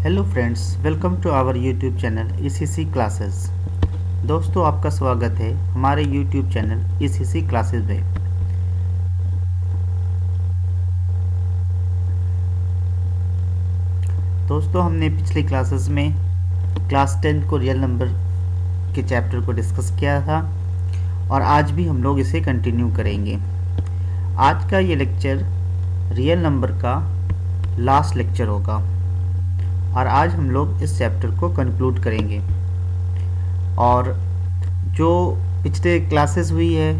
Hello friends, welcome to our YouTube channel ECC classes. दोस्तों, आपका स्वागत है हमारे यूट्यूब चैनल ईसीसी क्लासेस में। दोस्तों, हमने पिछली क्लासेस में क्लास 10 को रियल नंबर के चैप्टर को डिस्कस किया था और आज भी हम लोग इसे कंटिन्यू करेंगे। आज का ये लेक्चर रियल नंबर का लास्ट लेक्चर होगा और आज हम लोग इस चैप्टर को कंक्लूड करेंगे। और जो पिछले क्लासेस हुई है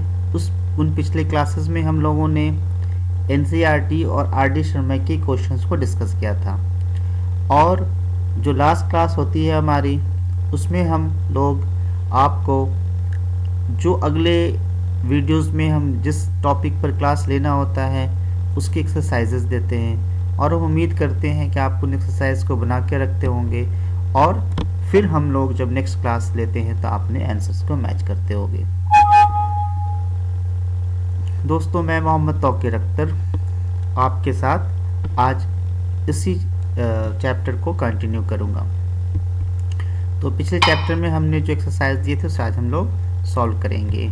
उन पिछले क्लासेस में हम लोगों ने एनसीईआरटी और आरडी शर्मा के क्वेश्चंस को डिस्कस किया था और जो लास्ट क्लास होती है हमारी उसमें हम लोग आपको जो अगले वीडियोस में हम जिस टॉपिक पर क्लास लेना होता है उसकी एक्सरसाइजेस देते हैं और हम उम्मीद करते हैं कि आप उन एक्सरसाइज को बना के रखते होंगे और फिर हम लोग जब नेक्स्ट क्लास लेते हैं तो आपने आंसर्स को मैच करते होंगे। दोस्तों, मैं मोहम्मद तौकीर अख्तर आपके साथ आज इसी चैप्टर को कंटिन्यू करूंगा। तो पिछले चैप्टर में हमने जो एक्सरसाइज दिए थे उसे आज हम लोग सॉल्व करेंगे।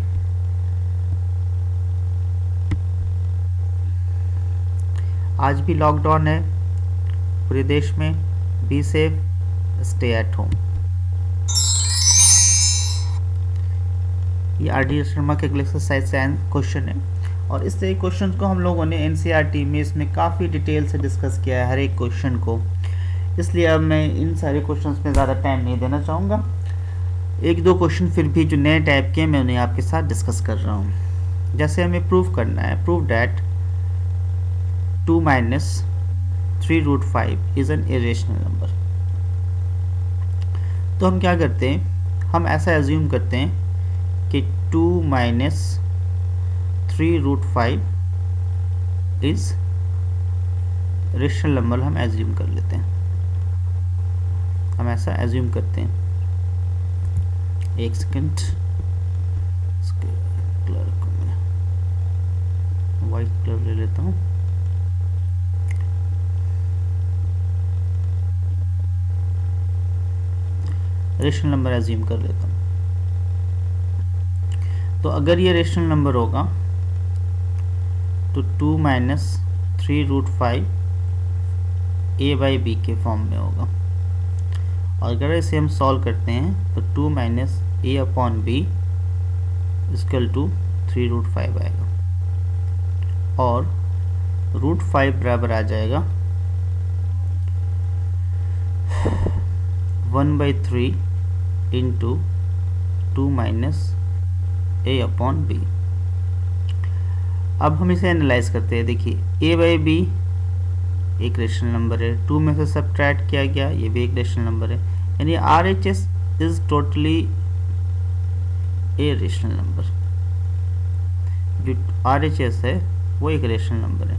आज भी लॉकडाउन है पूरे देश में। Be safe, stay at home. ये आरडी शर्मा के एक्सरसाइज से क्वेश्चन है और इससे क्वेश्चन को हम लोगों ने एनसीईआरटी में इसमें काफ़ी डिटेल से डिस्कस किया है हर एक क्वेश्चन को, इसलिए अब मैं इन सारे क्वेश्चंस में ज़्यादा टाइम नहीं देना चाहूँगा। एक दो क्वेश्चन फिर भी जो नए टाइप के मैं उन्हें आपके साथ डिस्कस कर रहा हूँ। जैसे हमें प्रूव करना है, prove that 2 minus 3 root 5 is an irrational number। तो हम क्या करते हैं, हम ऐसा एज्यूम करते हैं कि 2 minus 3 root 5 is rational number. हम एज्यूम कर लेते हैं, हम ऐसा एज्यूम करते हैं। एक सेकेंड, कलर को मैं वाइट कलर ले लेता हूँ। रेशनल नंबर एज्यूम कर लेता हूँ। तो अगर ये रेशनल नंबर होगा तो 2 minus 3 root 5 a by b के फॉर्म में होगा और अगर इसे हम सॉल्व करते हैं तो 2 minus a upon b equal to 3 root 5 आएगा और रूट 5 बराबर आ जाएगा 1/3 into 2 minus a upon b। अब हम इसे एनालाइज करते हैं। देखिए a by b एक रेशनल नंबर है, 2 में से सब्ट्रैक्ट किया गया, ये भी एक रेशनल नंबर है, यानी RHS is totally a rational number. जो RHS है वो एक रेशनल नंबर है,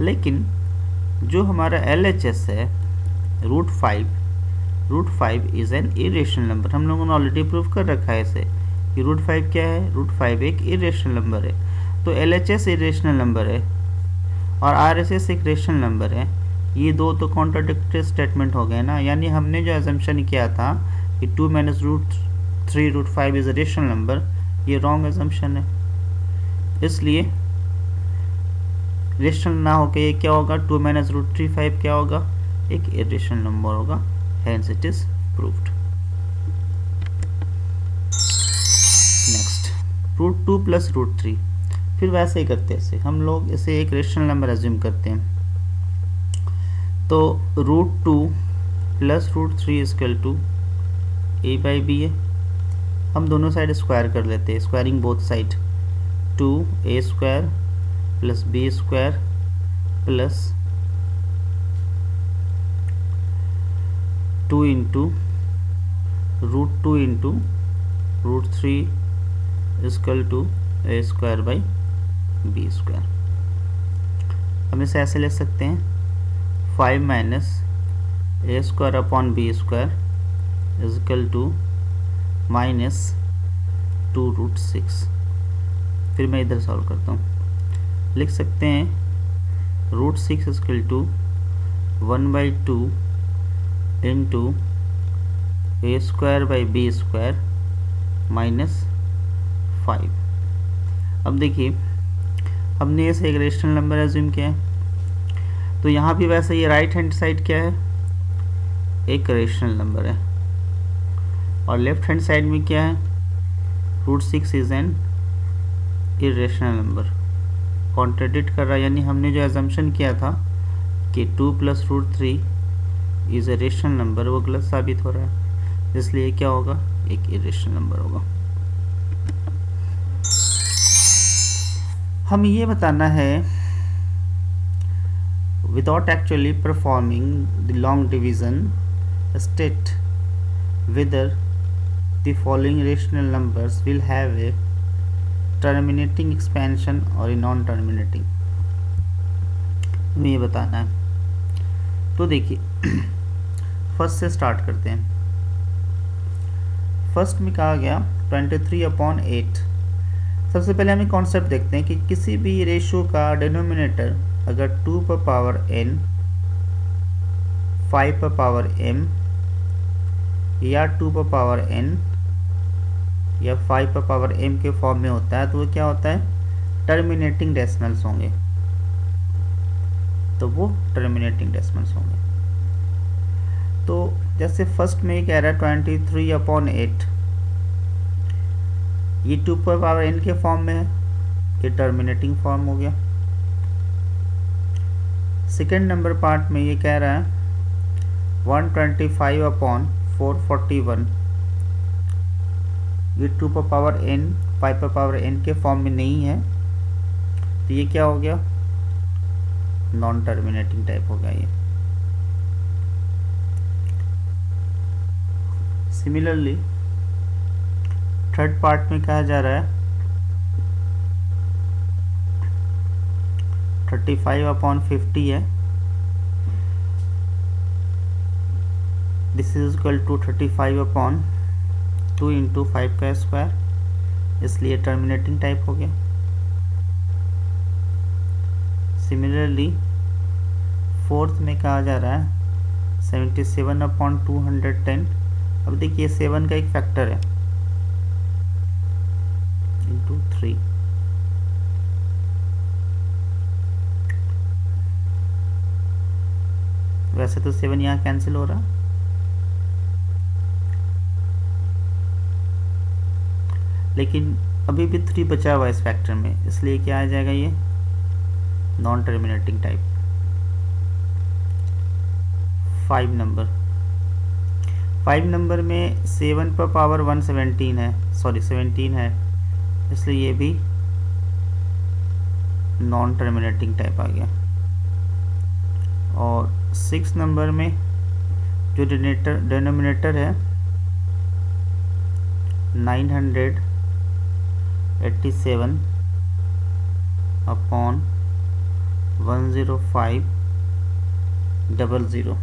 लेकिन जो हमारा LHS है root 5 is an irrational number. हम लोगों ने ऑलरेडी प्रूव कर रखा है इसे कि रूट 5 क्या है, रूट 5 एक इरेशनल नंबर है। तो LHS इरेशनल नंबर है और RHS एक रेशनल नंबर है। ये दो तो कॉन्ट्राडिक्टरी स्टेटमेंट हो गए ना, यानी हमने जो एजम्पशन किया था कि 2 minus root 3 root 5 is a rational number, ये रॉन्ग एजम्पशन है। इसलिए रेशनल ना होकर ये क्या होगा, 2 minus root 3 5 क्या होगा, एक इरेशनल नंबर होगा। Hence it is proved. Next, root 2 plus root 3। फिर वैसे ही करते हैं, हम लोग इसे एक रेशनल नंबर एज्यूम करते हैं। तो root 2 plus root 3 equal to a by b है। हम दोनों साइड स्क्वायर कर लेते हैं, squaring both side. 2a square plus b square plus 2 into root 2 into root 3 equal to a square by b square. हम इसे ऐसे ले सकते हैं 5 minus a square upon b square equal to minus 2 root 6। फिर मैं इधर सॉल्व करता हूँ, लिख सकते हैं root 6 equal to 1/2 into a square by b square minus 5। अब देखिए हमने इसे एक रेशनल नंबर एज्यूम किया है, तो यहाँ भी वैसे ये राइट हैंड साइड क्या है, एक रेशनल नंबर है, और लेफ्ट हैंड साइड में क्या है, √6 is an irrational number. Contradict कर रहा है, यानी हमने जो एजम्पशन किया था कि 2 + √3 इज ए रेशनल नंबर, वो गलत साबित हो रहा है, इसलिए क्या होगा, एक इरेशनल नंबर होगा। हम ये बताना है without actually performing the long division state whether the following rational numbers will have a terminating expansion or a non-terminating, हमें ये बताना है। तो देखिए फर्स्ट से स्टार्ट करते हैं। फर्स्ट में कहा गया 23/8। सबसे पहले हमें कॉन्सेप्ट देखते हैं कि किसी भी रेशियो का डिनोमिनेटर अगर 2n 5m या 2n या 5m के फॉर्म में होता है, तो वो क्या होता है, टर्मिनेटिंग डेसिमल्स होंगे, तो वो टर्मिनेटिंग डेसिमल्स होंगे। तो जैसे फर्स्ट में कह रहा है 23/8, ये 2n के फॉर्म में है, ये टर्मिनेटिंग फॉर्म हो गया। सेकेंड नंबर पार्ट में ये कह रहा है 125/441, ये 2n 5n के फॉर्म में नहीं है, तो ये क्या हो गया, नॉन टर्मिनेटिंग टाइप हो गया ये। सिमिलरली थर्ड पार्ट में कहा जा रहा है 35/50 है, this is equal to 35/2 into 5 का स्क्वायर, इसलिए टर्मिनेटिंग टाइप हो गया। सिमिलरली फोर्थ में कहा जा रहा है 77/210। अब देखिए 7 का एक फैक्टर है, इंटू 3, वैसे तो 7 यहाँ कैंसिल हो रहा, लेकिन अभी भी 3 बचा हुआ इस फैक्टर में, इसलिए क्या आ जाएगा, ये नॉन टर्मिनेटिंग टाइप। 5 नंबर में 7 है, सॉरी 17 है, इसलिए ये भी नॉन टर्मिनेटिंग टाइप आ गया। और 6 नंबर में जो डिनोमिनेटर है 987/10500।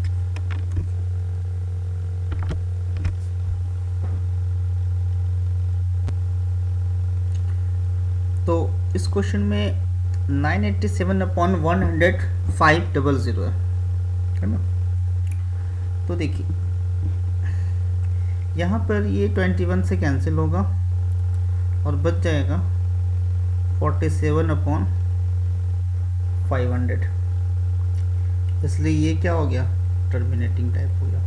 तो इस क्वेश्चन में 987/10500 है ना। तो देखिए यहाँ पर ये 21 से कैंसिल होगा और बच जाएगा 47/500, इसलिए ये क्या हो गया, टर्मिनेटिंग टाइप हो गया।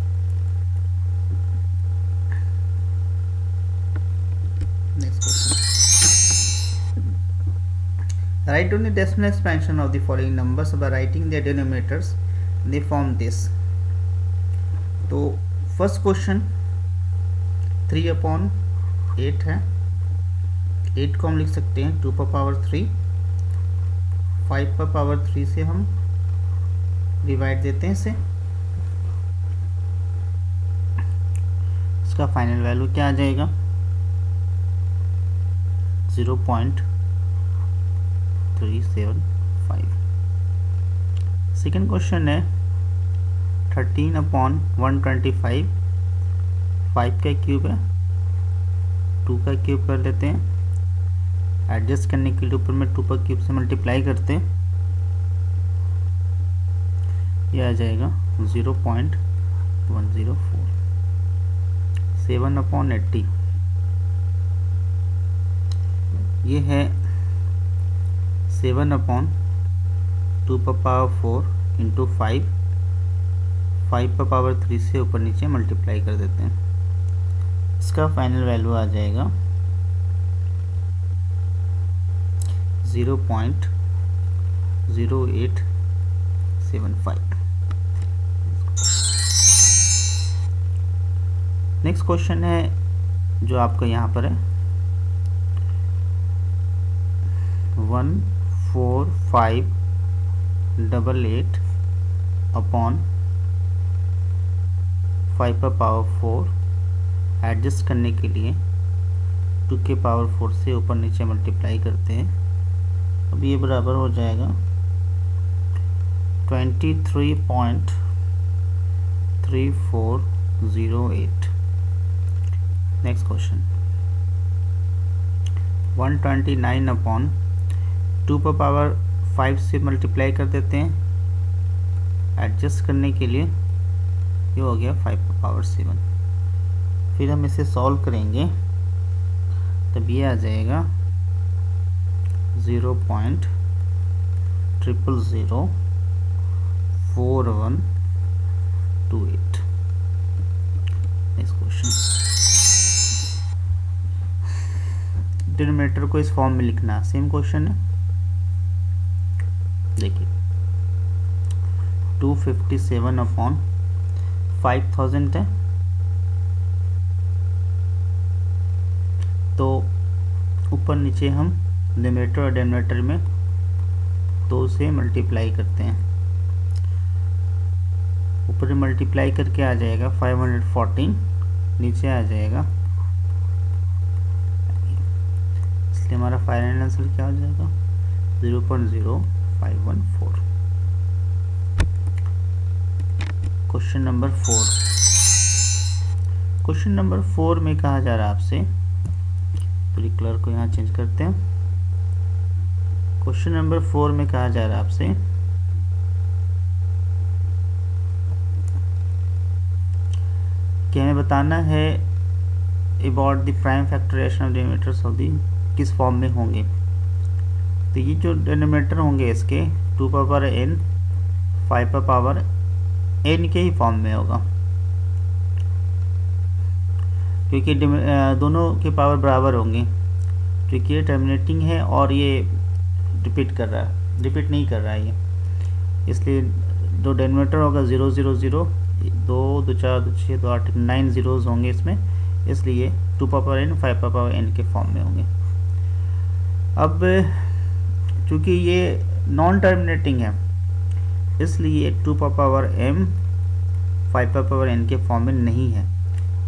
Next question, write down the decimal expansion of the following numbers by writing their denominators, they form this. तो फर्स्ट क्वेश्चन 3/8 है, 8 को हम लिख सकते हैं 2/3, 5/3 से हम डिवाइड देते हैं इसे, इसका फाइनल वैल्यू क्या आ जाएगा, 0.375। सेकेंड क्वेश्चन है 13/125, 5 का क्यूब है, 2 का क्यूब कर लेते हैं, एडजस्ट करने के लिए ऊपर में 2 का क्यूब से मल्टीप्लाई करते हैं, ये आ जाएगा 104 7/80 ये है 7/2⁴ इंटू 5 5⁻³ से ऊपर नीचे मल्टीप्लाई कर देते हैं। इसका फाइनल वैल्यू आ जाएगा 0.0875। नेक्स्ट क्वेश्चन है जो आपका यहाँ पर है 14588 अपॉन 5⁻4 एडजस्ट करने के लिए 2⁴ से ऊपर नीचे मल्टीप्लाई करते हैं। अब ये बराबर हो जाएगा 23.3408। नेक्स्ट क्वेश्चन 129/2⁵ से मल्टीप्लाई कर देते हैं। एडजस्ट करने के लिए ये हो गया 5�7। फिर हम इसे सॉल्व करेंगे तब ये आ जाएगा 0.0004128। नेक्स्ट क्वेश्चन डिनोमिनेटर को इस फॉर्म में लिखना, सेम क्वेश्चन है। देखिए 257/5000 है, तो ऊपर नीचे हम न्यूमरेटर और डिनोमिनेटर में 2 से मल्टीप्लाई करते हैं। ऊपर मल्टीप्लाई करके आ जाएगा 514, नीचे आ जाएगा, इसलिए हमारा फाइनल आंसर क्या हो जाएगा 0.0514। Question number 4। क्वेश्चन नंबर 4 में कहा जा रहा है आपसे, पूरी कलर को यहाँ चेंज करते हैं। क्वेश्चन नंबर 4 में कहा जा रहा है आपसे कि हमें बताना है about the prime factorization of denominators of the किस फॉर्म में होंगे। तो ये जो डिनोमिनेटर होंगे इसके 2⁻n 5⁻n के ही फॉर्म में होगा, क्योंकि दोनों के पावर बराबर होंगे। क्योंकि ये टर्मिनेटिंग है और ये रिपीट नहीं कर रहा है ये, इसलिए जो डिनोमिनेटर होगा 0 0 0 2 2 4 2 6 2 8 9 जीरोज होंगे इसमें, इसलिए 2⁻n 5⁻n के फॉर्म में होंगे। अब चूँकि ये नॉन टर्मिनेटिंग है इसलिए 2⁻m 5⁻n के फॉर्म में नहीं है,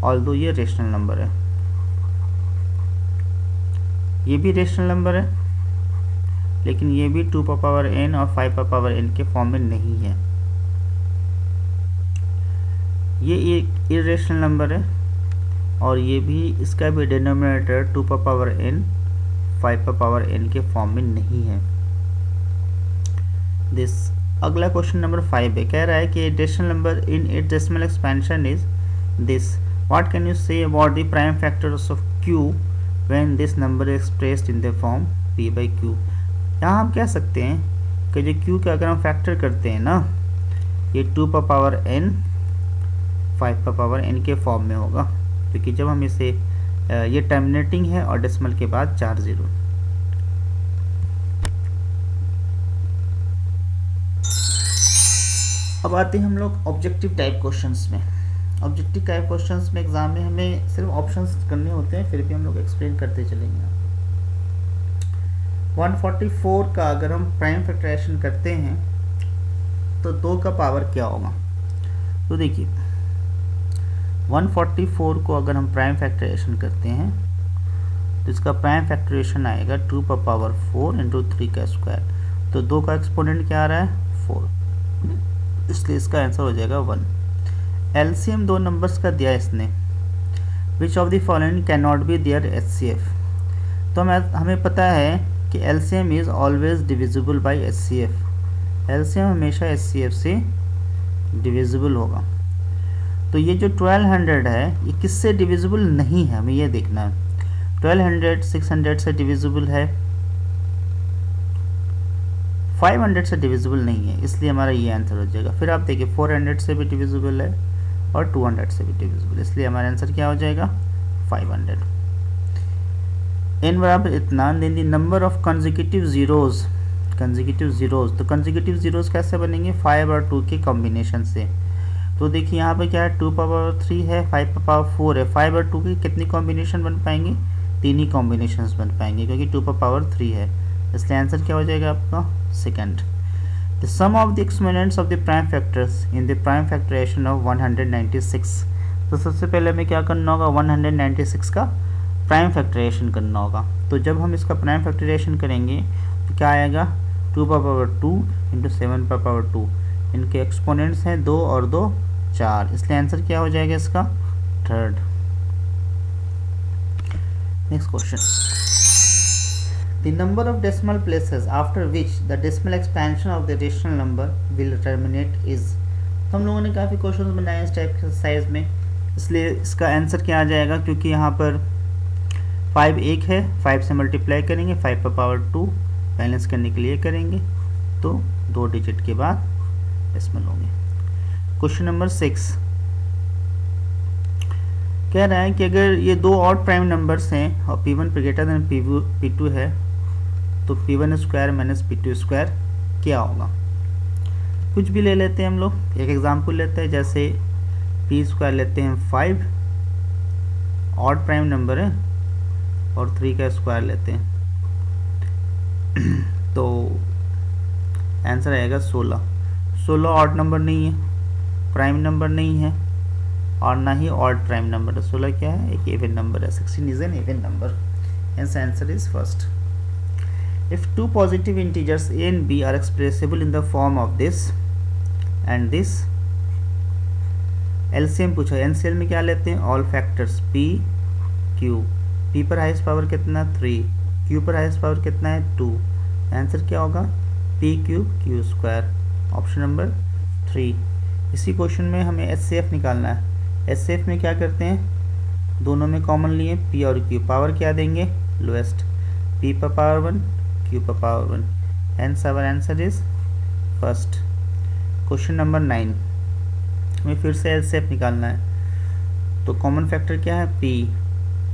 ऑल्दो ये रेशनल नंबर है। ये भी रेशनल नंबर है लेकिन ये भी 2⁻n और 5⁻n के फॉर्म में नहीं है। ये एक इरेशनल नंबर है और ये भी, इसका भी डिनोमिनेटर 2⁻n 5⁻n के फॉर्म में नहीं है। दिस अगला क्वेश्चन नंबर 5 है, कह रहा है कि decimal number in its decimal expansion is this, what can you say about the prime factors of q when this number is expressed in the form p/q। यहाँ हम कह सकते हैं कि जो q का अगर हम फैक्टर करते हैं ना, ये 2⁻n 5⁻n के फॉर्म में होगा, क्योंकि जब हम इसे ये टर्मिनेटिंग है और डेसिमल के बाद 4 जीरो। अब आते हैं हम लोग ऑब्जेक्टिव टाइप क्वेश्चंस में। ऑब्जेक्टिव टाइप क्वेश्चंस में एग्जाम में हमें सिर्फ ऑप्शंस करने होते हैं, फिर भी हम लोग एक्सप्लेन करते चलेंगे। 144 का अगर हम प्राइम फैक्टराइजेशन करते हैं तो 2 का पावर क्या होगा। तो देखिए 144 को अगर हम प्राइम फैक्टराइजेशन करते हैं तो इसका प्राइम फैक्टराइजेशन आएगा 2⁻4 इंटू 3 का स्क्वायर। तो 2 का एक्सपोनेंट क्या आ रहा है 4, इसलिए इसका आंसर हो जाएगा 1। एलसीएम 2 नंबर्स का दिया इसने, which of the following can not be their HCF. तो हमें पता है कि LCM is always divisible by HCF. LCM हमेशा एचसीएफ से डिविजिबल होगा। तो ये जो 1200 है ये किससे डिविजिबल नहीं है, हमें ये देखना है। 1200 600 से डिविजिबल है, 500 से डिविजिबल नहीं है, इसलिए हमारा ये आंसर हो जाएगा। फिर आप देखिए 400 से भी डिविजिबल है और 200 से भी डिविजिबल, इसलिए हमारा आंसर क्या हो जाएगा 500। n बराबर इतना, then the number of consecutive zeros, तो कंसेक्यूटिव जीरोज कैसे बनेंगे, 5 और 2 के कॉम्बिनेशन से। तो देखिए यहाँ पे क्या है, 2 पावर 3 है, 5 पावर 4 है, 5 और 2 के कितनी कॉम्बिनेशन बन पाएंगे, 3 ही कॉम्बिनेशंस बन पाएंगे, क्योंकि 2 पावर 3 है, इसलिए आंसर क्या हो जाएगा आपका second. The sum of the exponents of the prime factors in the prime factorization of 196। तो सबसे पहले हमें क्या करना होगा, 196 का प्राइम फैक्टराइजेशन करना होगा। तो जब हम इसका प्राइम फैक्टराइजेशन करेंगे तो क्या आएगा, 2 पावर 2 इंटू 7 पावर 2, इनके एक्सपोनेंट्स हैं 2 और 2 4, इसलिए आंसर क्या हो जाएगा इसका third. Next question, the number of decimal places after which the decimal expansion of the rational number will terminate is. तो हम लोगों ने काफ़ी क्वेश्चन बनाए इस टाइप के एक्सरसाइज में, इसलिए इसका आंसर क्या आ जाएगा, क्योंकि यहाँ पर 5 एक है, 5 से मल्टीप्लाई करेंगे, 5 पर पावर 2 बैलेंस करने के लिए करेंगे, तो 2 डिजिट के बाद डेसिमल होंगे। क्वेश्चन नंबर 6 कह रहा है कि अगर ये दो ऑड प्राइम नंबर्स हैं और P1 ग्रेटर देन P2 है, तो P1 square minus P2 square क्या होगा। कुछ भी ले लेते हैं हम लोग, एक एग्जांपल लेते हैं, जैसे P स्क्वायर लेते हैं 5, ऑड प्राइम नंबर है, और 3 का स्क्वायर लेते हैं, तो आंसर आएगा 16। 16 ऑड नंबर नहीं है, प्राइम नंबर नहीं है, और ना ही ऑड प्राइम नंबर है। 16 क्या है, एक इवन नंबर है, 16 is an even number, hence answer is first. If two positive integers a and b are expressible in the form of this and this, LCM पूछा, एनसीएल में क्या लेते हैं, all factors p q, p पर highest power कितना 3, q पर highest power कितना है 2, आंसर क्या होगा p cube q square, option number 3। इसी क्वेश्चन में हमें एचसीएफ निकालना है। एचसीएफ में क्या करते हैं, दोनों में कॉमन लिए p और q, पावर क्या देंगे लोएस्ट, p पर पावर 1 q पर power 1, hence our answer is first. Question number 9 हमें फिर से एचसीएफ निकालना है, तो कॉमन फैक्टर क्या है p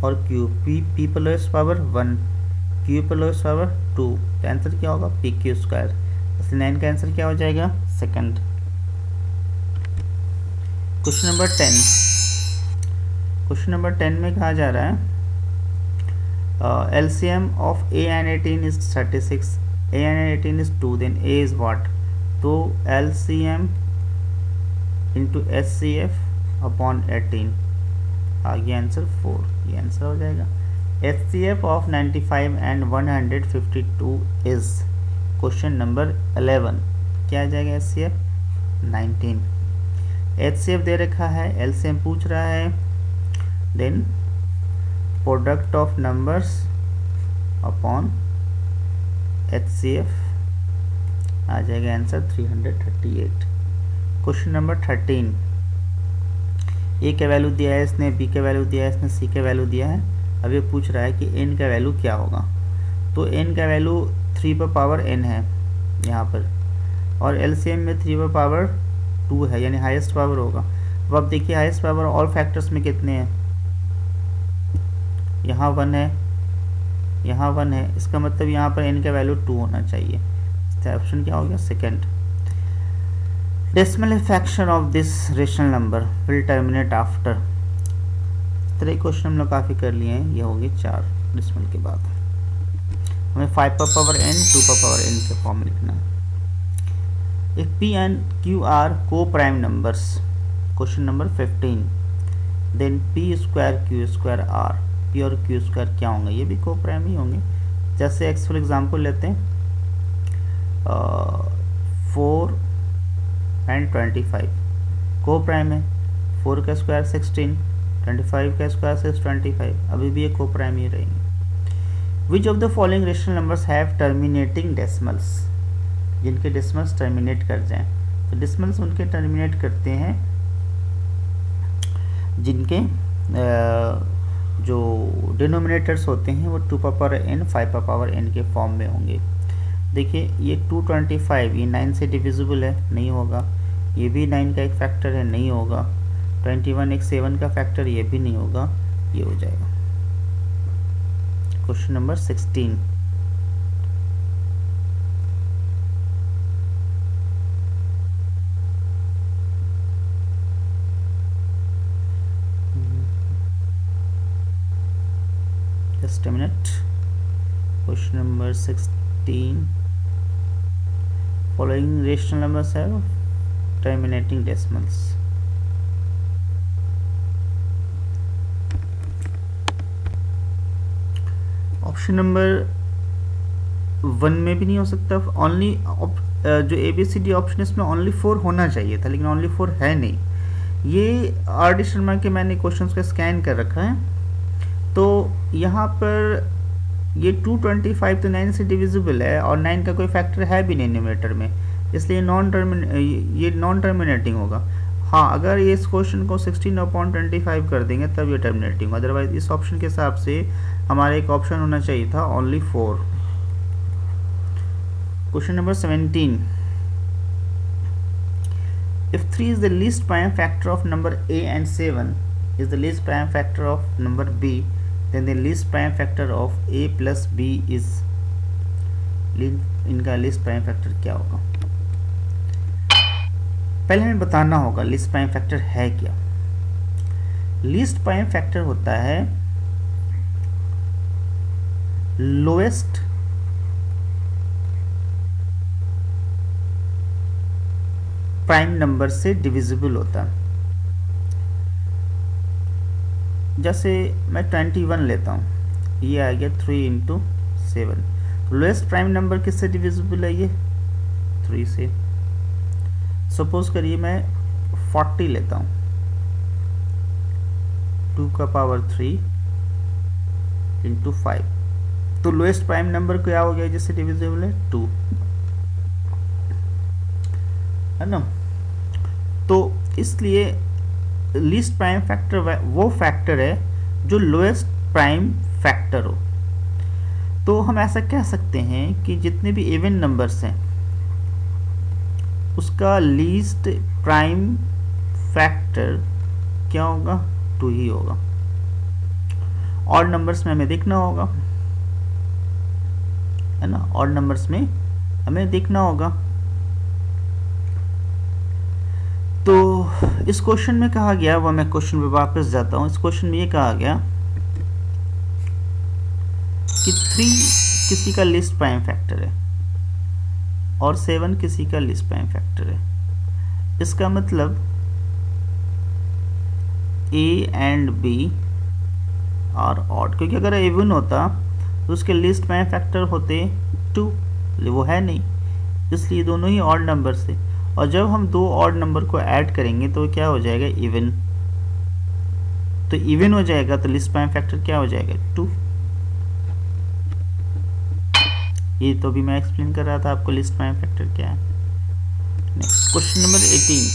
और q, p पर लोएस्ट पावर 1 q पर लोएस्ट पावर 2, तो आंसर क्या होगा p q स्क्वायर, इसलिए 9 का आंसर क्या हो जाएगा second. Question number 10, question number 10 में कहा जा रहा है LCM of a and 18 is 36, a and 18 is 2, then a is what। तो LCM into HCF upon 18, आगे आंसर 4, ये आंसर हो जाएगा। HCF of 95 and 152 is, question number 11 क्या आ जाएगा, HCF 19। HCF दे रखा है, LCM पूछ रहा है, then product of numbers upon HCF आ जाएगा आंसर 338। क्वेश्चन नंबर 13, ए का वैल्यू दिया है इसने, बी का वैल्यू दिया है इसने, सी का वैल्यू दिया है। अब ये पूछ रहा है कि n का वैल्यू क्या होगा। तो n का वैल्यू 3 पर पावर n है यहाँ पर, और LCM में 3 पर पावर 2 है, यानी हाईएस्ट पावर होगा। अब आप देखिए हाईएस्ट पावर ऑल फैक्टर्स में कितने हैं, यहाँ 1 है, यहाँ 1 है, इसका मतलब यहाँ पर n का वैल्यू 2 होना चाहिए, इसका ऑप्शन क्या हो गया second. Decimal fraction of this rational number will terminate after. इस तरह क्वेश्चन हम लोग काफ़ी कर लिए हैं, ये होंगे 4 डेसिमल के बाद। हमें 5 पर पावर n 2 पर पावर n के फॉर्म में लिखना है। इफ p and q are co-prime numbers, question number 15, then p square q square r, p और q स्क्वायर क्या होंगे, ये भी को प्राइम ही होंगे। जैसे एक्स फॉर एग्जाम्पल लेते हैं 4 and 25 को प्राइम है, 4 का स्क्वायर 16, 25 का स्क्वायर 625, अभी भी ये को प्राइम ही रहेंगे। विच of the following rational numbers have terminating decimals, जिनके डेसिमल्स टर्मिनेट कर जाएं, तो डेसिमल्स उनके टर्मिनेट करते हैं जिनके जो डिनोमिनेटर्स होते हैं वो 2 पावर n 5 पावर n के फॉर्म में होंगे। देखिए ये 225 ये 9 से डिविजिबल है, नहीं होगा। ये भी 9 का एक फैक्टर है, नहीं होगा। 21 एक 7 का फैक्टर, ये भी नहीं होगा, ये हो जाएगा। Question number 16। Just a minute. Question number 16. Following rational numbers have terminating decimals. Option number 1 में भी नहीं हो सकता। ओनली जो ABCD ऑप्शन इसमें ओनली 4 होना चाहिए था, लेकिन ओनली 4 है नहीं। ये RD शर्मा के मैंने क्वेश्चंस को स्कैन कर रखा है, तो यहाँ पर ये 225 तो 9 से डिविजिबल है और 9 का कोई फैक्टर है भी नहीं न्यूमरेटर में, इसलिए ये नॉन टर्मिनेटिंग होगा। हाँ, अगर ये इस क्वेश्चन को 16/25 कर देंगे तब ये टर्मिनेटिंग, अदरवाइज इस ऑप्शन के हिसाब से हमारा एक ऑप्शन होना चाहिए था only 4। Question number 17। If 3 is the least prime factor of number A and 7 is the least prime factor of number B, then the least prime factor of A plus B is, इनका least prime factor क्या होगा? पहले हमें बताना होगा least prime factor है क्या। least prime factor होता है lowest प्राइम नंबर से डिविजिबल होता है। जैसे मैं 21 लेता हूँ, ये आ गया 3 × 7। लोएस्ट प्राइम नंबर किससे डिविजिबल है? ये 3 से। सपोज करिए मैं 40 लेता हूँ, 2 का पावर 3 × 5, तो लोएस्ट प्राइम नंबर क्या हो गया जिससे डिविजिबल है? 2, है ना। तो इसलिए लीस्ट प्राइम फैक्टर वो फैक्टर है जो लोएस्ट प्राइम फैक्टर हो। तो हम ऐसा कह सकते हैं कि जितने भी इवन नंबर्स हैं उसका लीस्ट प्राइम फैक्टर क्या होगा? 2 ही होगा। ऑड नंबर्स में हमें देखना होगा, है ना, ऑड नंबर्स में हमें देखना होगा। तो इस क्वेश्चन में कहा गया, वह मैं क्वेश्चन पे वापस जाता हूँ। इस क्वेश्चन में ये कहा गया कि 3 किसी का लीस्ट प्राइम फैक्टर है और 7 किसी का लीस्ट प्राइम फैक्टर है। इसका मतलब A and B are odd, क्योंकि अगर इवन होता तो उसके लीस्ट प्राइम फैक्टर होते 2, वो है नहीं, इसलिए दोनों ही ऑड नंबर से। और जब हम 2 ऑड नंबर को ऐड करेंगे तो क्या हो जाएगा? इवन। तो इवन हो जाएगा तो लीस्ट प्राइम फैक्टर क्या हो जाएगा? 2। ये तो भी मैं एक्सप्लेन कर रहा था आपको लीस्ट प्राइम फैक्टर क्या है। Next question number 18।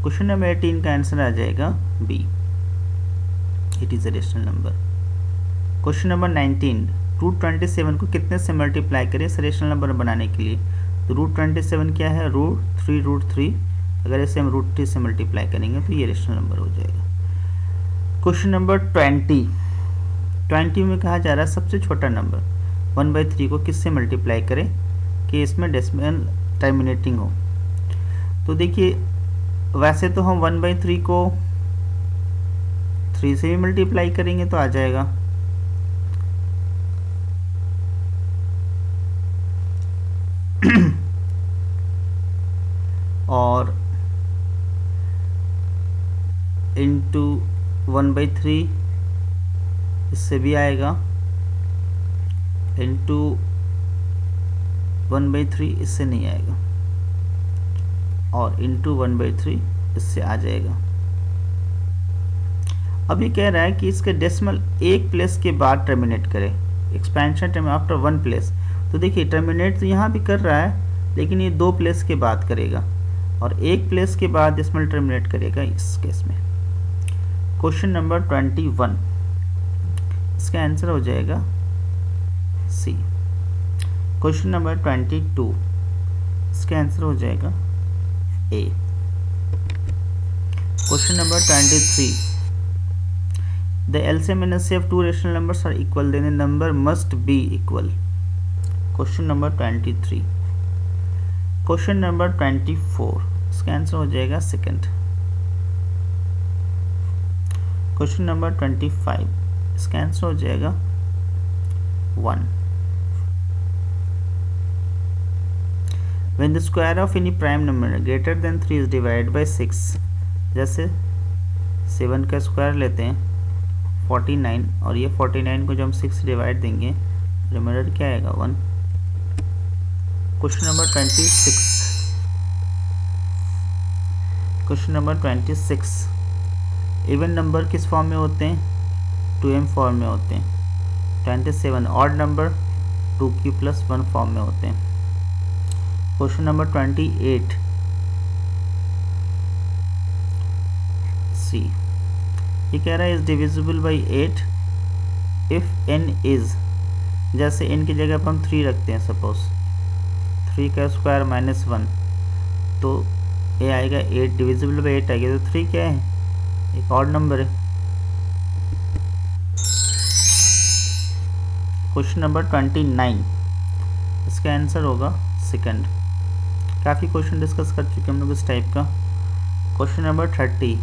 Question number 18 का आंसर आ जाएगा B, it is a rational number. Question number 19। Root 27 को कितने से मल्टीप्लाई करें इस रेशनल नंबर बनाने के लिए? तो रूट 27 क्या है? √3 अगर इसे हम √3 से मल्टीप्लाई करेंगे तो ये रेशनल नंबर हो जाएगा। क्वेश्चन नंबर 20 में कहा जा रहा है सबसे छोटा नंबर 1/3 को किससे मल्टीप्लाई करें कि इसमें डेसिमल टर्मिनेटिंग हो। तो देखिए वैसे तो हम 1/3 को 3 से भी मल्टीप्लाई करेंगे तो आ जाएगा, और इंटू 1/3 इससे भी आएगा, इंटू 1/3 इससे नहीं आएगा, और इंटू 1/3 इससे आ जाएगा। अब ये कह रहा है कि इसके डेसिमल एक प्लेस के बाद टर्मिनेट करें, एक्सपेंशन टर्म आफ्टर 1 प्लेस। तो देखिए टर्मिनेट तो यहाँ भी कर रहा है, लेकिन ये 2 प्लेस के बाद करेगा और 1 प्लेस के बाद डेसिमल टर्मिनेट करेगा इस केस में। क्वेश्चन नंबर 21, इसका आंसर हो जाएगा सी। क्वेश्चन नंबर 22, इसका आंसर हो जाएगा A. Question number 23, the LCM and HCF of two rational numbers are equal, then the number must be equal. Question number 23। Question number 24, इसका आंसर हो जाएगा सेकंड। क्वेश्चन नंबर 25, इसका answer हो जाएगा 1। When the square of any prime number greater than 3 is divided by 6, जैसे 7 का square लेते हैं 49, और ये 49 को जो हम 6 डिवाइड देंगे रिमाइंडर क्या आएगा 1। Question number 26, question number 26, even number किस फॉर्म में होते हैं, 2m फॉर्म में होते हैं। 27, ऑड नंबर 2q + 1 फॉर्म में होते हैं। क्वेश्चन नंबर 28, सी, ये कह रहा है is divisible by 8 if n is, जैसे n की जगह पर हम 3 रखते हैं, सपोज 3 का स्क्वायर -1, तो ये आएगा 8, डिविजिबल बाई 8 आएगा, तो 3 क्या है, एक ऑड नंबर है। क्वेश्चन नंबर 29, इसका आंसर होगा सेकंड। काफ़ी क्वेश्चन डिस्कस कर चुके हम लोग इस टाइप का। क्वेश्चन नंबर 30,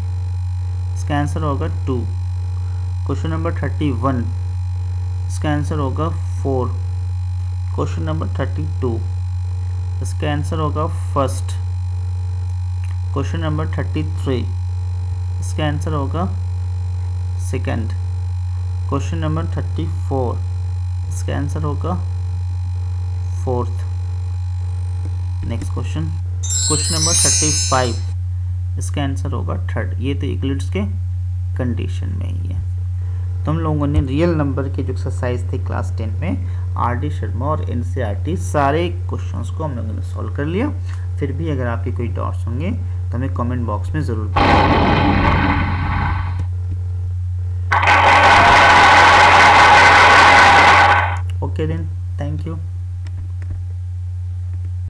इसका आंसर होगा 2। क्वेश्चन नंबर 31, इसका आंसर होगा 4। क्वेश्चन नंबर 32, इसका आंसर होगा फर्स्ट। क्वेश्चन नंबर 33, इसका आंसर होगा सेकंड। क्वेश्चन नंबर 34, इसका आंसर होगा fourth. Next question, question number 35, इसका आंसर होगा थर्ड। ये तो यूक्लिड्स के कंडीशन में ही है। तो हम लोगों ने रियल नंबर के जो एक्सरसाइज थे क्लास 10 में RD शर्मा और NCERT सारे क्वेश्चंस को हम लोगों ने सॉल्व कर लिया। फिर भी अगर आपके कोई डाउट्स होंगे तो हमें कमेंट बॉक्स में ज़रूर बताइए। Okay then, thank you.